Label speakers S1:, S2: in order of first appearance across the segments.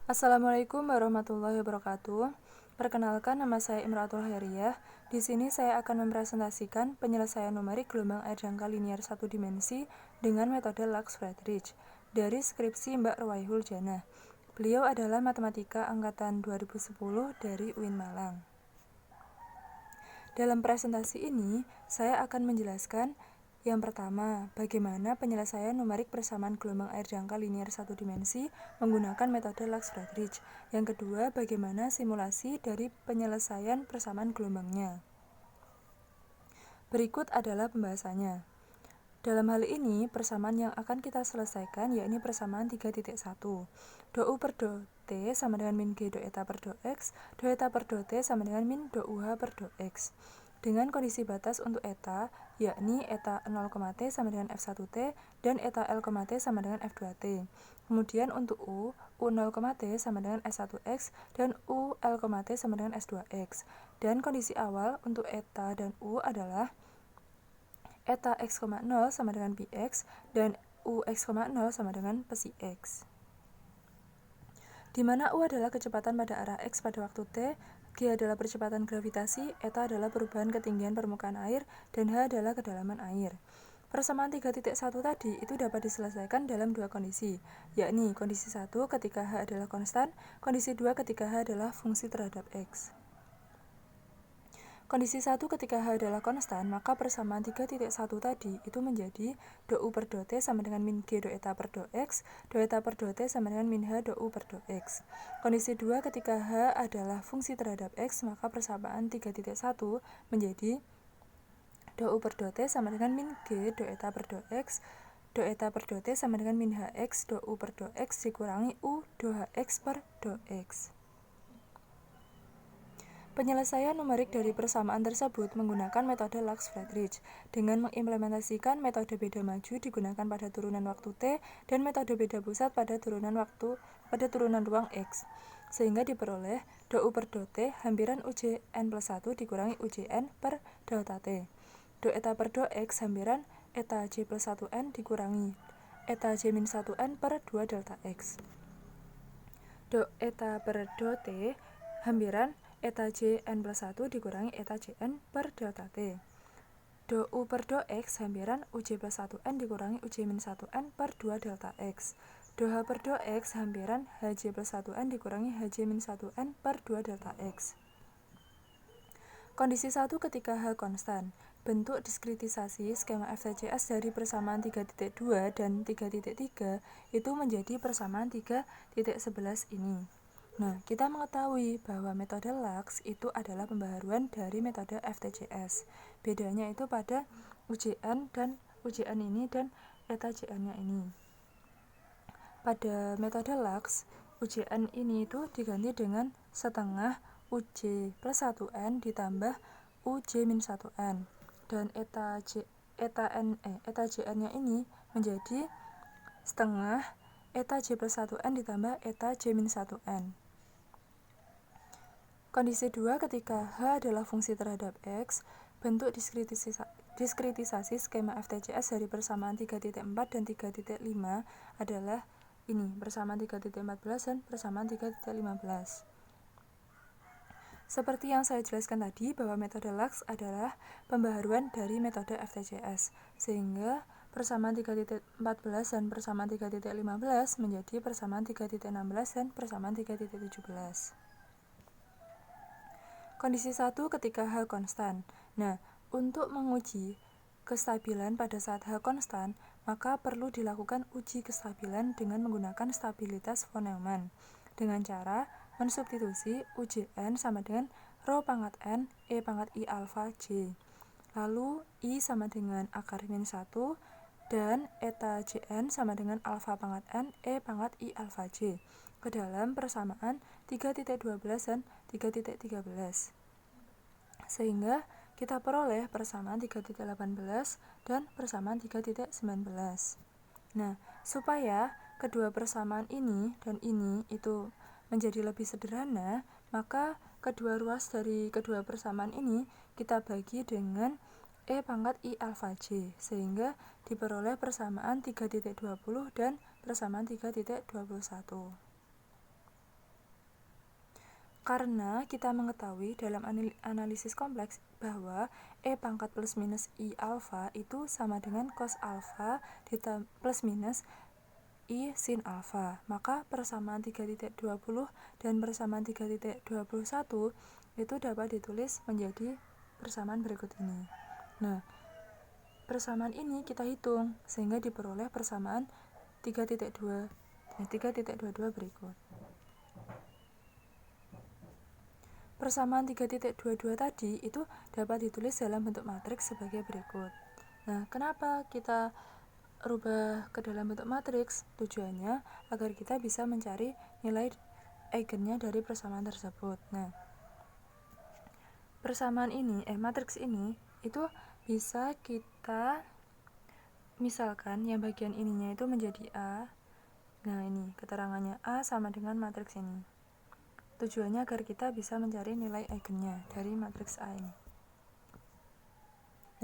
S1: Assalamualaikum warahmatullahi wabarakatuh. Perkenalkan, nama saya Imratul Khairiyah. Di sini saya akan mempresentasikan penyelesaian numerik gelombang air jangka linier satu dimensi dengan metode Lux-Friedrich dari skripsi Mbak Ruwaihul Janah. Beliau adalah matematika angkatan 2010 dari UIN Malang. Dalam presentasi ini, saya akan menjelaskan yang pertama, bagaimana penyelesaian numerik persamaan gelombang air jangka linier satu dimensi menggunakan metode Lux-Friedrich. Yang kedua, bagaimana simulasi dari penyelesaian persamaan gelombangnya. Berikut adalah pembahasannya. Dalam hal ini, persamaan yang akan kita selesaikan yakni persamaan 3.1. Do U per do T sama dengan min G do eta per do X, do eta per do T sama dengan min do UH per do X. Dengan kondisi batas untuk eta, yakni eta 0, T sama dengan F1T dan eta L, T sama dengan F2T. Kemudian untuk U 0, T sama dengan S1X dan U L, T sama dengan S2X. Dan kondisi awal untuk eta dan U adalah eta x, 0 sama dengan px dan ux, 0 sama dengan psi x. Di mana u adalah kecepatan pada arah x pada waktu t, g adalah percepatan gravitasi, eta adalah perubahan ketinggian permukaan air, dan h adalah kedalaman air. Persamaan 3.1 tadi itu dapat diselesaikan dalam dua kondisi, yakni kondisi 1 ketika h adalah konstan, kondisi 2 ketika h adalah fungsi terhadap x. Kondisi 1 ketika H adalah konstan, maka persamaan 3.1 tadi itu menjadi do U per do T sama dengan min G do eta per do X, do eta per do T sama dengan min H do U per do X. Kondisi 2 ketika H adalah fungsi terhadap X, maka persamaan 3.1 menjadi do U per do T sama dengan min G do eta per do X, do eta per do T sama dengan min Hx do U per do X dikurangi U do Hx per do X. Penyelesaian numerik dari persamaan tersebut menggunakan metode Lux-Friedrich dengan mengimplementasikan metode beda maju digunakan pada turunan waktu T dan metode beda pusat pada turunan ruang X, sehingga diperoleh do U per do T hampiran UJ n plus 1 dikurangi UJ n per delta T. Do eta per do X hampiran eta J plus 1n dikurangi eta J min 1n per 2 delta X. Do eta per do T hampiran eta J n plus 1 dikurangi eta Jn per delta T. Do U per do X hampiran UJ plus 1n dikurangi UJ min 1n per 2 delta X. Do H per do X hampiran HJ plus 1n dikurangi HJ min 1n per 2 delta X. Kondisi 1 ketika H konstan. Bentuk diskritisasi skema FTCS dari persamaan 3.2 dan 3.3 itu menjadi persamaan 3.11 ini. Nah, kita mengetahui bahwa metode Lux itu adalah pembaharuan dari metode FTCS. Bedanya itu pada UJN dan UJN ini dan eta JN-nya ini. Pada metode Lux, UJN ini itu diganti dengan setengah UJ plus 1N ditambah UJ min 1N. Dan eta JN-nya ini menjadi setengah eta J plus 1N ditambah eta J min 1N. Kondisi 2 ketika H adalah fungsi terhadap X, bentuk diskritisasi skema FTCS dari persamaan 3.4 dan 3.5 adalah ini, persamaan 3.14 dan persamaan 3.15. Seperti yang saya jelaskan tadi bahwa metode Lux adalah pembaharuan dari metode FTCS, sehingga persamaan 3.14 dan persamaan 3.15 menjadi persamaan 3.16 dan persamaan 3.17. Kondisi 1 ketika H konstan. Nah, untuk menguji kestabilan pada saat H konstan, maka perlu dilakukan uji kestabilan dengan menggunakan stabilitas von Neumann dengan cara mensubstitusi UJN sama dengan rho pangkat N E pangkat I alpha J. Lalu I sama dengan akar min 1 dan eta Jn sama dengan alpha pangkat N E pangkat I alpha J ke dalam persamaan 3.12 dan 3.13. Sehingga kita peroleh persamaan 3.18 dan persamaan 3.19. Nah, supaya kedua persamaan ini dan ini itu menjadi lebih sederhana, maka kedua ruas dari kedua persamaan ini kita bagi dengan E pangkat I alpha J, sehingga diperoleh persamaan 3.20 dan persamaan 3.21. Karena kita mengetahui dalam analisis kompleks bahwa E pangkat plus minus I alfa itu sama dengan cos alfa plus minus I sin alfa. Maka persamaan 3.20 dan persamaan 3.21 itu dapat ditulis menjadi persamaan berikut ini. Nah, persamaan ini kita hitung sehingga diperoleh persamaan 3.22 berikut. Persamaan 3.22 tadi itu dapat ditulis dalam bentuk matriks sebagai berikut. Nah, kenapa kita rubah ke dalam bentuk matriks? Tujuannya agar kita bisa mencari nilai eigennya dari persamaan tersebut. Nah, persamaan ini, matriks ini itu bisa kita misalkan yang bagian ininya itu menjadi A. Nah, ini keterangannya A sama dengan matriks ini. Tujuannya agar kita bisa mencari nilai eigennya dari matriks A ini.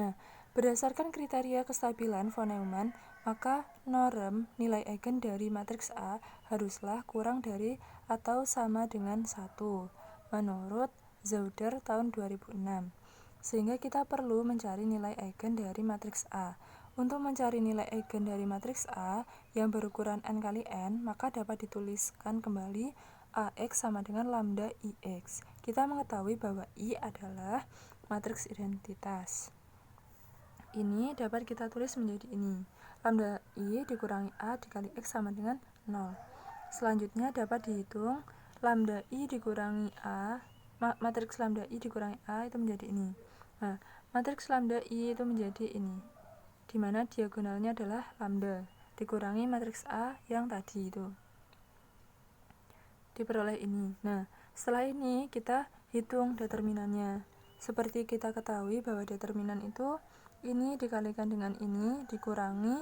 S1: Nah, berdasarkan kriteria kestabilan von Neumann, maka norm nilai eigen dari matriks A haruslah kurang dari atau sama dengan 1 menurut Zauder tahun 2006. Sehingga kita perlu mencari nilai eigen dari matriks A. Untuk mencari nilai eigen dari matriks A yang berukuran n kali n, maka dapat dituliskan kembali AX sama dengan lambda IX. Kita mengetahui bahwa I adalah matriks identitas. Ini dapat kita tulis menjadi ini. Lambda I dikurangi A dikali X sama dengan 0. Selanjutnya dapat dihitung lambda I dikurangi A, matriks lambda I dikurangi A itu menjadi ini. Nah, matriks lambda I itu menjadi ini, di mana diagonalnya adalah lambda dikurangi matriks A yang tadi itu. Diperoleh ini. Nah, setelah ini kita hitung determinannya. Seperti kita ketahui bahwa determinan itu ini dikalikan dengan ini dikurangi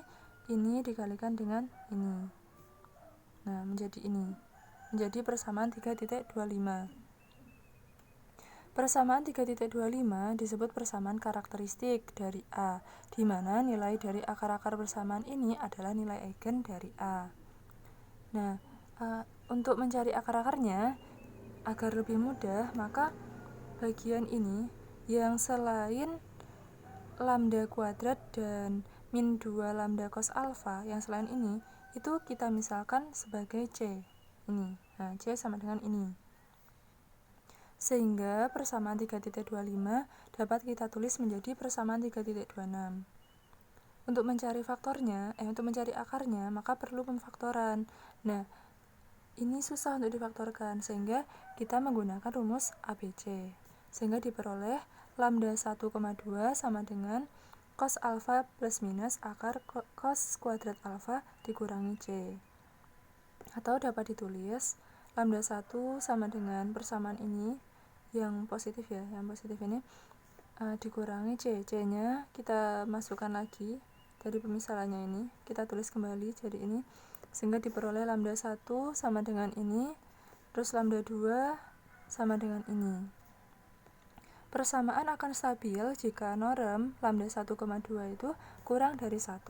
S1: ini dikalikan dengan ini. Nah, menjadi ini. Menjadi persamaan 3.25. Persamaan 3.25 disebut persamaan karakteristik dari A, di mana nilai dari akar-akar persamaan ini adalah nilai eigen dari A. Nah, untuk mencari akar-akarnya agar lebih mudah, maka bagian ini yang selain lambda kuadrat dan min 2 lambda cos alfa, yang selain ini itu kita misalkan sebagai C ini. Nah, C sama dengan ini. Sehingga persamaan 3.25 dapat kita tulis menjadi persamaan 3.26. Untuk mencari faktornya, untuk mencari akarnya, maka perlu pemfaktoran. Nah, ini susah untuk difaktorkan, sehingga kita menggunakan rumus ABC. Sehingga diperoleh lambda 1,2 sama dengan cos alfa plus minus akar cos kuadrat alfa dikurangi C. Atau dapat ditulis lambda 1 sama dengan persamaan ini, yang positif ya, yang positif ini dikurangi C. C-nya kita masukkan lagi dari pemisalannya ini, kita tulis kembali jadi ini. Sehingga diperoleh lambda 1 sama dengan ini, terus lambda 2 sama dengan ini. Persamaan akan stabil jika norm lambda 1,2 itu kurang dari 1.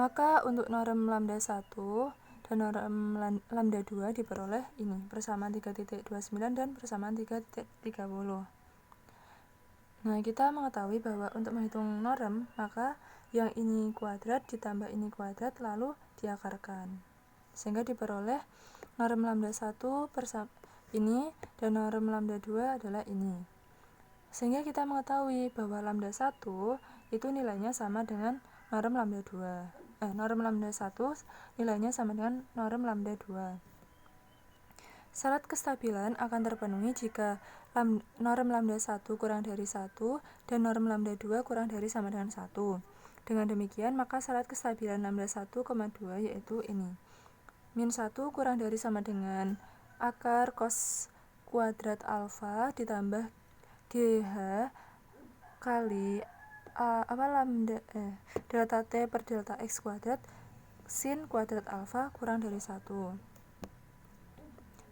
S1: Maka untuk norm lambda 1 dan norm lambda 2 diperoleh ini, persamaan 3.29 dan persamaan 3.30. Nah, kita mengetahui bahwa untuk menghitung norm, maka yang ini kuadrat ditambah ini kuadrat lalu diakarkan. Sehingga diperoleh norm lambda 1 ini dan norm lambda 2 adalah ini. Sehingga kita mengetahui bahwa lambda 1 itu nilainya sama dengan norm lambda 2. Norm lambda 1 nilainya sama dengan norm lambda 2. Syarat kestabilan akan terpenuhi jika norm lambda 1 kurang dari 1 dan norm lambda 2 kurang dari sama dengan 1. Dengan demikian, maka syarat kestabilan lambda 1,2 yaitu ini. Min 1 kurang dari sama dengan akar cos kuadrat alfa ditambah GH kali delta T per delta X kuadrat sin kuadrat alfa kurang dari 1.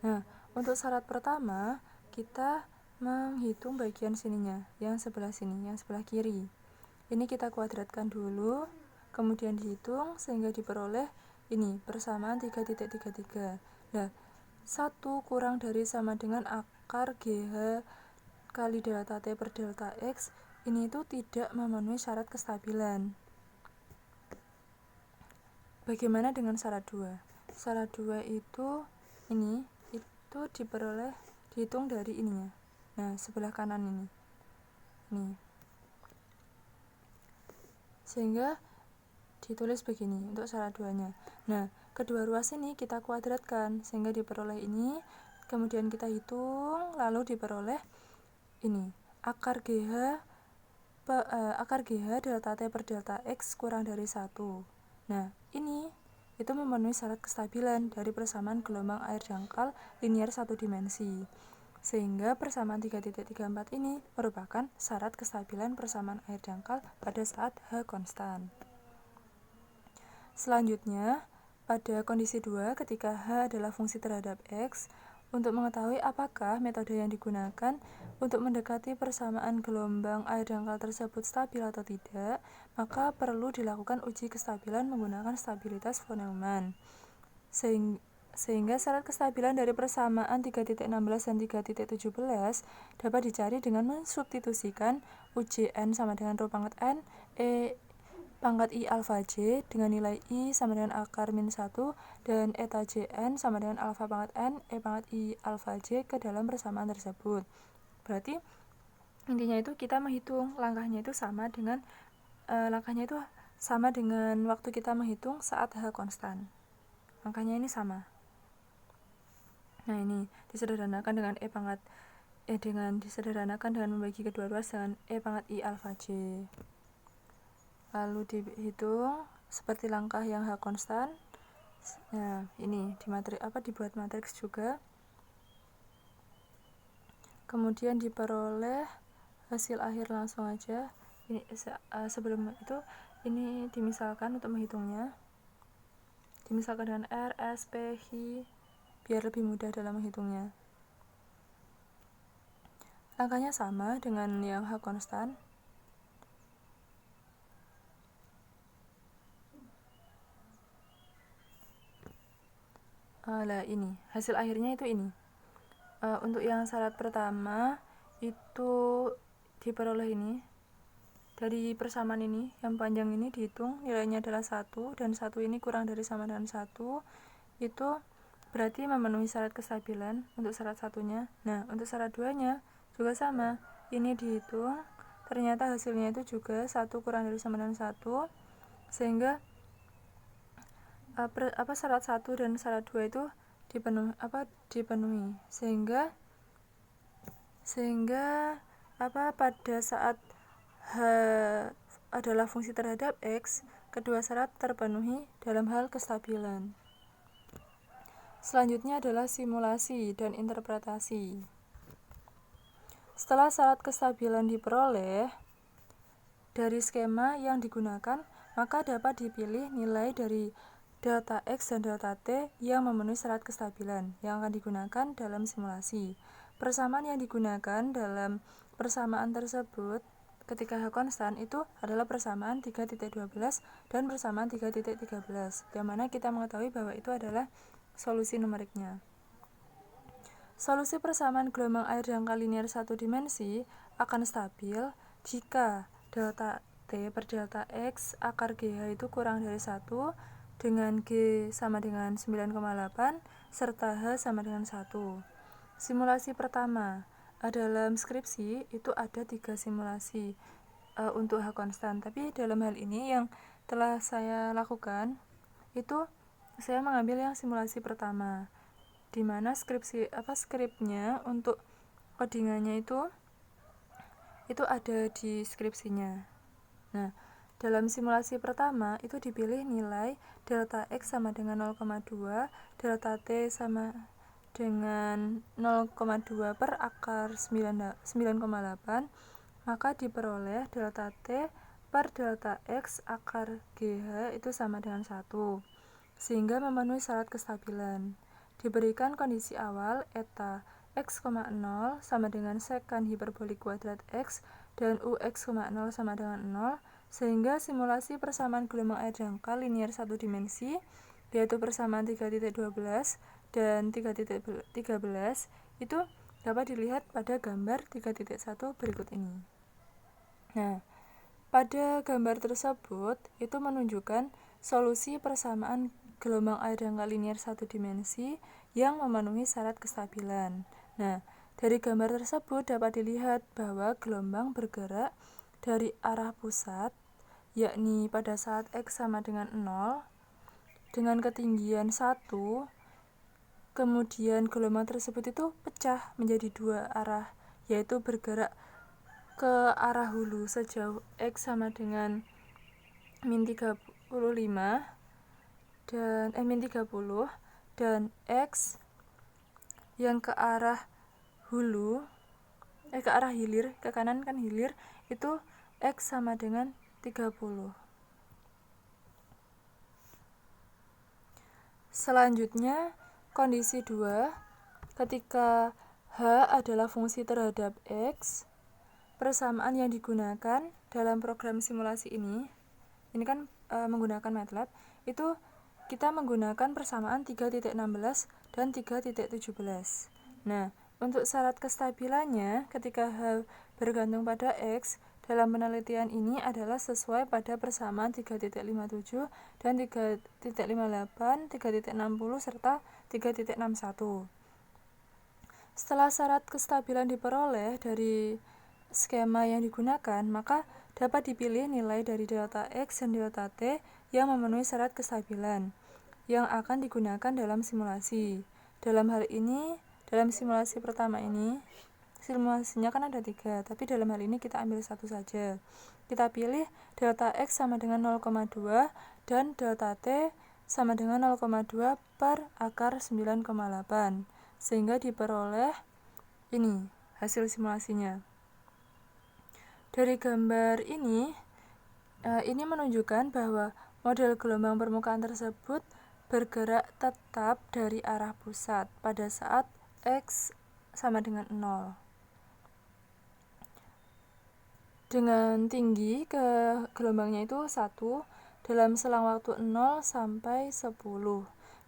S1: Nah, untuk syarat pertama, kita menghitung bagian sininya, yang sebelah sini, yang sebelah kiri. Ini kita kuadratkan dulu, kemudian dihitung sehingga diperoleh ini, persamaan 3.33. Nah, 1 kurang dari sama dengan akar GH kali delta T per delta X ini itu tidak memenuhi syarat kestabilan. Bagaimana dengan syarat 2? Syarat 2 itu ini itu dihitung dari ininya. Nah, sebelah kanan ini. Nih. Sehingga ditulis begini untuk syarat 2-nya. Nah, kedua ruas ini kita kuadratkan sehingga diperoleh ini, kemudian kita hitung lalu diperoleh ini akar GH delta T per delta X kurang dari 1. Nah, ini itu memenuhi syarat kestabilan dari persamaan gelombang air dangkal linier satu dimensi. Sehingga persamaan 3.34 ini merupakan syarat kestabilan persamaan air dangkal pada saat H konstan. Selanjutnya, pada kondisi 2 ketika H adalah fungsi terhadap X, untuk mengetahui apakah metode yang digunakan untuk mendekati persamaan gelombang air dangkal tersebut stabil atau tidak, maka perlu dilakukan uji kestabilan menggunakan stabilitas von Neumann. Sehingga syarat kestabilan dari persamaan 3.16 dan 3.17 dapat dicari dengan mensubstitusikan UJN sama dengan ρ pangkat N, E pangkat I alfa J dengan nilai I sama dengan akar min 1 dan eta Jn sama dengan alfa pangkat N, E pangkat I alfa J ke dalam persamaan tersebut. Berarti intinya itu kita menghitung langkahnya itu sama dengan waktu kita menghitung saat H konstan. Langkahnya ini sama. Nah, ini disederhanakan dengan disederhanakan dengan membagi kedua ruas dengan E pangkat I alfa J. Lalu dihitung seperti langkah yang H konstan. Nah, ini dibuat matriks juga. Kemudian diperoleh hasil akhir langsung aja. Ini sebelum itu ini dimisalkan untuk menghitungnya. Dimisalkan dengan R, S, P, Hi biar lebih mudah dalam menghitungnya. Langkahnya sama dengan yang H konstan. Ini hasil akhirnya itu ini. Untuk yang syarat pertama itu diperoleh ini dari persamaan ini, yang panjang ini dihitung nilainya adalah 1 dan 1 ini kurang dari sama dengan 1, itu berarti memenuhi syarat kestabilan untuk syarat satunya. Nah, untuk syarat 2-nya juga sama, ini dihitung ternyata hasilnya itu juga 1 kurang dari sama dengan 1, sehingga syarat 1 dan syarat 2 itu dipenuhi sehingga pada saat H adalah fungsi terhadap X, kedua syarat terpenuhi dalam hal kestabilan. Selanjutnya adalah simulasi dan interpretasi. Setelah syarat kestabilan diperoleh dari skema yang digunakan, maka dapat dipilih nilai dari delta X dan delta T yang memenuhi syarat kestabilan yang akan digunakan dalam simulasi. Persamaan yang digunakan dalam persamaan tersebut ketika H konstan itu adalah persamaan 3.12 dan persamaan 3.13, yang mana kita mengetahui bahwa itu adalah solusi numeriknya. Solusi persamaan gelombang air dangkal linier satu dimensi akan stabil jika delta T per delta X akar GH itu kurang dari 1 dengan G sama dengan 9,8 serta H sama dengan 1. Simulasi pertama, dalam skripsi itu ada 3 simulasi untuk H konstan, tapi dalam hal ini yang telah saya lakukan itu saya mengambil yang simulasi pertama, di mana skripnya untuk codingannya itu ada di skripsinya. Nah, dalam simulasi pertama itu dipilih nilai delta X sama dengan 0,2, delta T sama dengan 0,2 per akar 9,8, maka diperoleh delta T per delta X akar GH itu sama dengan 1, sehingga memenuhi syarat kestabilan. Diberikan kondisi awal eta x, 0 sama dengan sekan hiperbolik kuadrat x dan ux, 0 sama dengan 0, sehingga simulasi persamaan gelombang air dangkal linier satu dimensi yaitu persamaan 3.12 dan 3.13 itu dapat dilihat pada gambar 3.1 berikut ini. Nah, pada gambar tersebut itu menunjukkan solusi persamaan gelombang air jangka linear satu dimensi yang memenuhi syarat kestabilan. Nah, dari gambar tersebut dapat dilihat bahwa gelombang bergerak dari arah pusat, yakni pada saat X sama dengan 0, dengan ketinggian 1, kemudian gelombang tersebut itu pecah menjadi dua arah, yaitu bergerak ke arah hulu sejauh X sama dengan min 35 dan min 30 dan X yang ke arah hulu ke arah hilir, ke kanan kan hilir, itu X sama dengan 30. Selanjutnya kondisi 2, ketika H adalah fungsi terhadap X, persamaan yang digunakan dalam program simulasi ini kan menggunakan MATLAB, itu kita menggunakan persamaan 3.16 dan 3.17. Nah, untuk syarat kestabilannya ketika H bergantung pada X dalam penelitian ini adalah sesuai pada persamaan 3.57 dan 3.58, 3.60 serta 3.61. Setelah syarat kestabilan diperoleh dari skema yang digunakan, maka dapat dipilih nilai dari delta X dan delta T yang memenuhi syarat kestabilan yang akan digunakan dalam simulasi. Dalam hal ini, dalam simulasi pertama ini, simulasinya kan ada 3, tapi dalam hal ini kita ambil satu saja. Kita pilih delta X sama dengan 0,2 dan delta T sama dengan 0,2 per akar 9,8, sehingga diperoleh ini hasil simulasinya. Dari gambar ini menunjukkan bahwa model gelombang permukaan tersebut bergerak tetap dari arah pusat pada saat X sama dengan 0. Dengan tinggi ke gelombangnya itu 1 dalam selang waktu 0 sampai 10.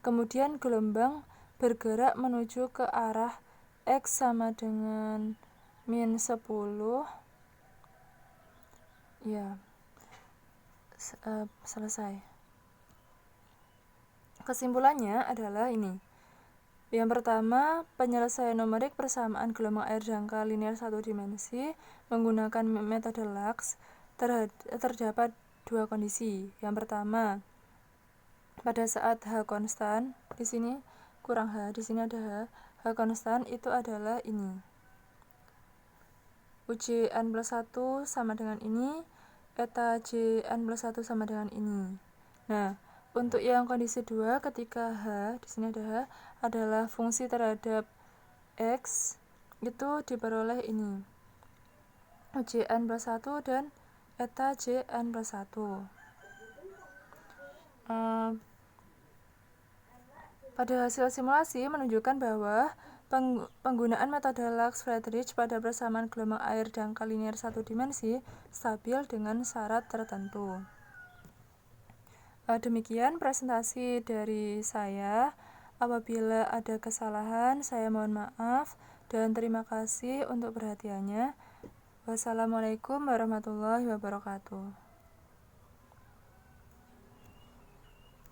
S1: Kemudian gelombang bergerak menuju ke arah X sama dengan min 10. Ya, selesai. Kesimpulannya adalah ini. Yang pertama, penyelesaian numerik persamaan gelombang air jangka linear satu dimensi menggunakan metode LAX terdapat dua kondisi. Yang pertama, pada saat H konstan, di sini kurang H, di sini ada H konstan itu adalah ini. UJ n plus 1 sama dengan ini, eta J n plus 1 sama dengan ini. Nah, untuk yang kondisi 2 ketika H, di sini ada H, adalah fungsi terhadap X, itu diperoleh ini. UJ n plus 1 dan eta J n plus 1. Pada hasil simulasi menunjukkan bahwa penggunaan metode Lax-Friedrich pada persamaan gelombang air jangka linear satu dimensi stabil dengan syarat tertentu. Demikian presentasi dari saya. Apabila ada kesalahan, saya mohon maaf dan terima kasih untuk perhatiannya. Wassalamualaikum warahmatullahi wabarakatuh.